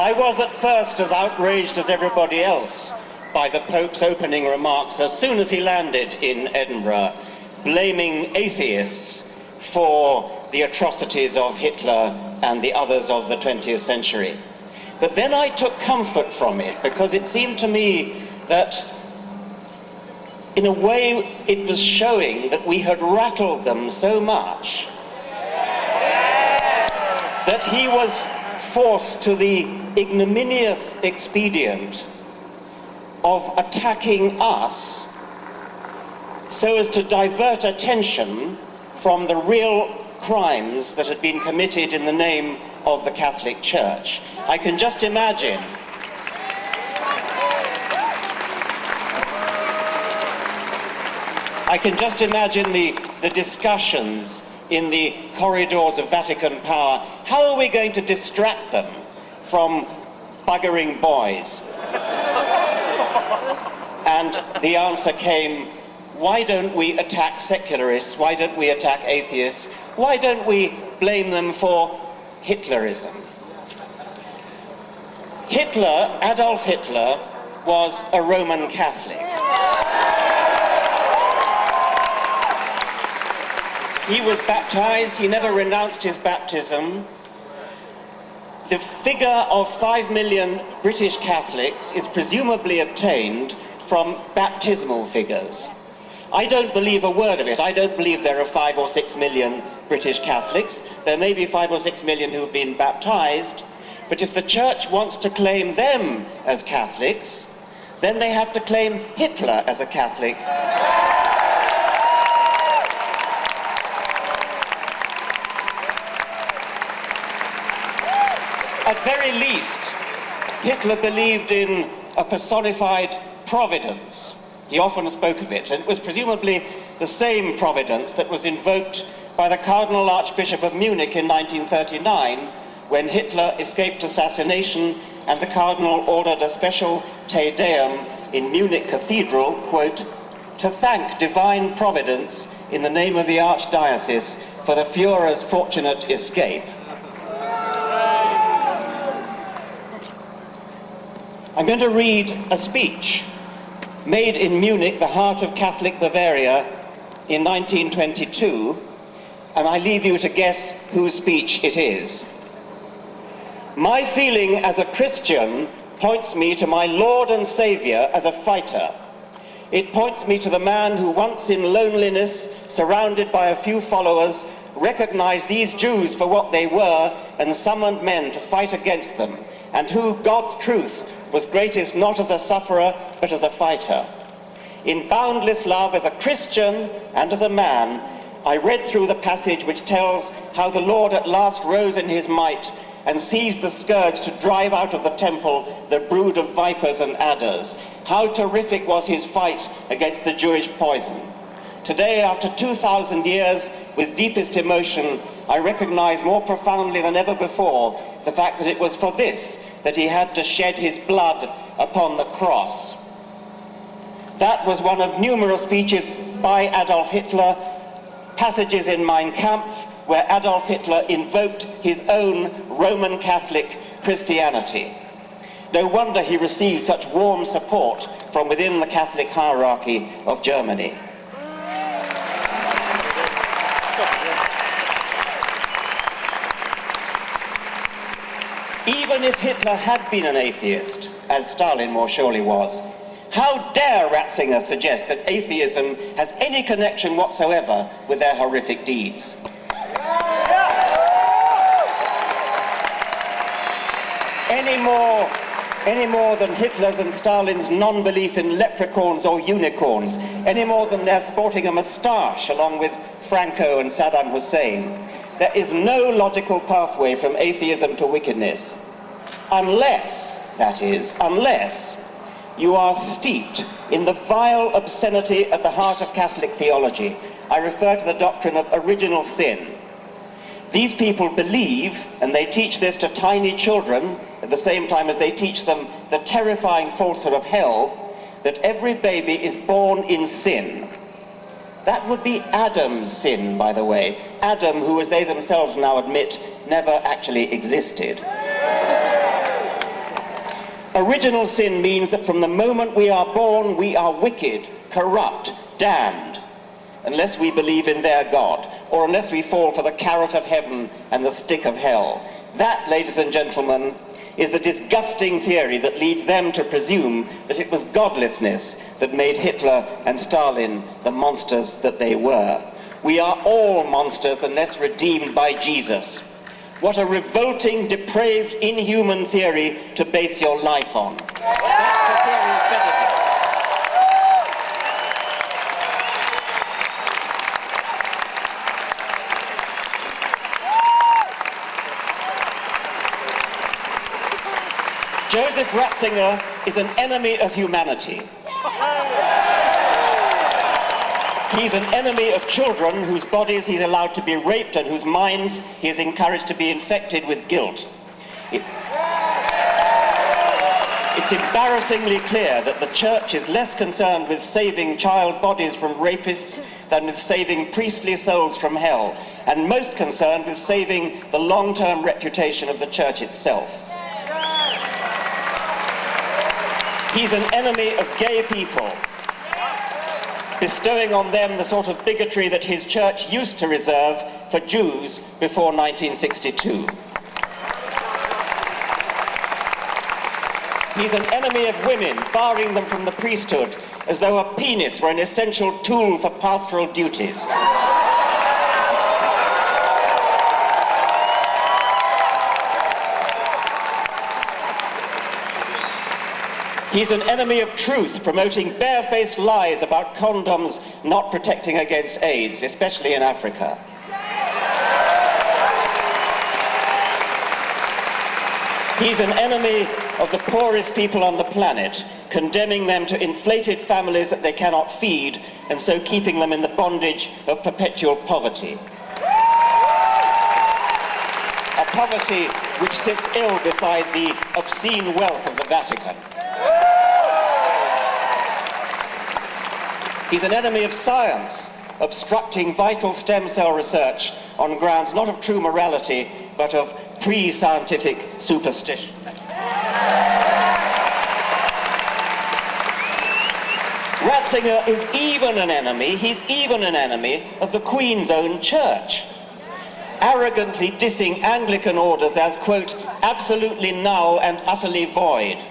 I was at first as outraged as everybody else by the Pope's opening remarks as soon as he landed in Edinburgh, blaming atheists for the atrocities of Hitler and the others of the 20th century. But then I took comfort from it, because it seemed to me that in a way it was showing that we had rattled them so much that he was forced to the ignominious expedient of attacking us so as to divert attention from the real crimes that had been committed in the name of the Catholic Church. I can just imagine the discussions in the corridors of Vatican power. How are we going to distract them from buggering boys? And the answer came, why don't we attack secularists? Why don't we attack atheists? Why don't we blame them for Hitlerism? Hitler, Adolf Hitler, was a Roman Catholic. He was baptized, he never renounced his baptism. The figure of 5 million British Catholics is presumably obtained from baptismal figures. I don't believe a word of it. I don't believe there are 5 or 6 million British Catholics. There may be 5 or 6 million who have been baptized, but if the Church wants to claim them as Catholics, then they have to claim Hitler as a Catholic. At very least, Hitler believed in a personified providence. He often spoke of it, and it was presumably the same providence that was invoked by the Cardinal Archbishop of Munich in 1939, when Hitler escaped assassination and the Cardinal ordered a special Te Deum in Munich Cathedral, quote, to thank divine providence in the name of the Archdiocese for the Führer's fortunate escape. I'm going to read a speech made in Munich, the heart of Catholic Bavaria, in 1922, and I leave you to guess whose speech it is. My feeling as a Christian points me to my Lord and Saviour as a fighter. It points me to the man who once in loneliness, surrounded by a few followers, recognized these Jews for what they were and summoned men to fight against them, and who, God's truth, was greatest not as a sufferer, but as a fighter. In boundless love as a Christian and as a man, I read through the passage which tells how the Lord at last rose in his might and seized the scourge to drive out of the temple the brood of vipers and adders. How terrific was his fight against the Jewish poison. Today, after 2,000 years, with deepest emotion, I recognize more profoundly than ever before the fact that it was for this that he had to shed his blood upon the cross. That was one of numerous speeches by Adolf Hitler, passages in Mein Kampf, where Adolf Hitler invoked his own Roman Catholic Christianity. No wonder he received such warm support from within the Catholic hierarchy of Germany. Even if Hitler had been an atheist, as Stalin more surely was, how dare Ratzinger suggest that atheism has any connection whatsoever with their horrific deeds? Any more than Hitler's and Stalin's non-belief in leprechauns or unicorns, any more than their sporting a moustache along with Franco and Saddam Hussein. There is no logical pathway from atheism to wickedness, unless, that is, unless you are steeped in the vile obscenity at the heart of Catholic theology. I refer to the doctrine of original sin. These people believe, and they teach this to tiny children, at the same time as they teach them the terrifying falsehood of hell, that every baby is born in sin. That would be Adam's sin, by the way. Adam, who, as they themselves now admit, never actually existed. Original sin means that from the moment we are born, we are wicked, corrupt, damned, unless we believe in their God, or unless we fall for the carrot of heaven and the stick of hell. That, ladies and gentlemen, is the disgusting theory that leads them to presume that it was godlessness that made Hitler and Stalin the monsters that they were. We are all monsters unless redeemed by Jesus. What a revolting, depraved, inhuman theory to base your life on. That's the theory of Benedict. Joseph Ratzinger is an enemy of humanity. He's an enemy of children whose bodies he's allowed to be raped and whose minds he is encouraged to be infected with guilt. It's embarrassingly clear that the Church is less concerned with saving child bodies from rapists than with saving priestly souls from hell, and most concerned with saving the long-term reputation of the Church itself. He's an enemy of gay people, bestowing on them the sort of bigotry that his church used to reserve for Jews before 1962. He's an enemy of women, barring them from the priesthood, as though a penis were an essential tool for pastoral duties. He's an enemy of truth, promoting barefaced lies about condoms not protecting against AIDS, especially in Africa. He's an enemy of the poorest people on the planet, condemning them to inflated families that they cannot feed, and so keeping them in the bondage of perpetual poverty. A poverty which sits ill beside the obscene wealth of the Vatican. He's an enemy of science, obstructing vital stem cell research on grounds not of true morality, but of pre-scientific superstition. Ratzinger is even an enemy, he's even an enemy of the Queen's own church, arrogantly dissing Anglican orders as, quote, absolutely null and utterly void,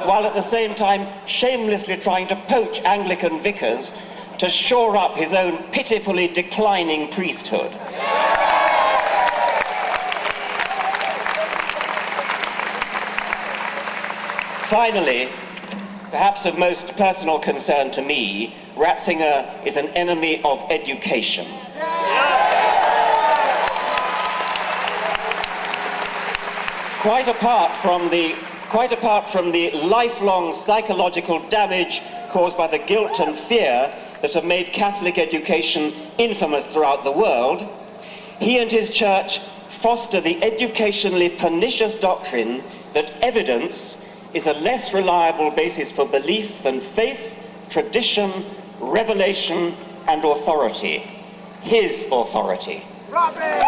while at the same time shamelessly trying to poach Anglican vicars to shore up his own pitifully declining priesthood. Finally, perhaps of most personal concern to me, Ratzinger is an enemy of education. Quite apart from the lifelong psychological damage caused by the guilt and fear that have made Catholic education infamous throughout the world, he and his church foster the educationally pernicious doctrine that evidence is a less reliable basis for belief than faith, tradition, revelation, and authority. His authority. Robin!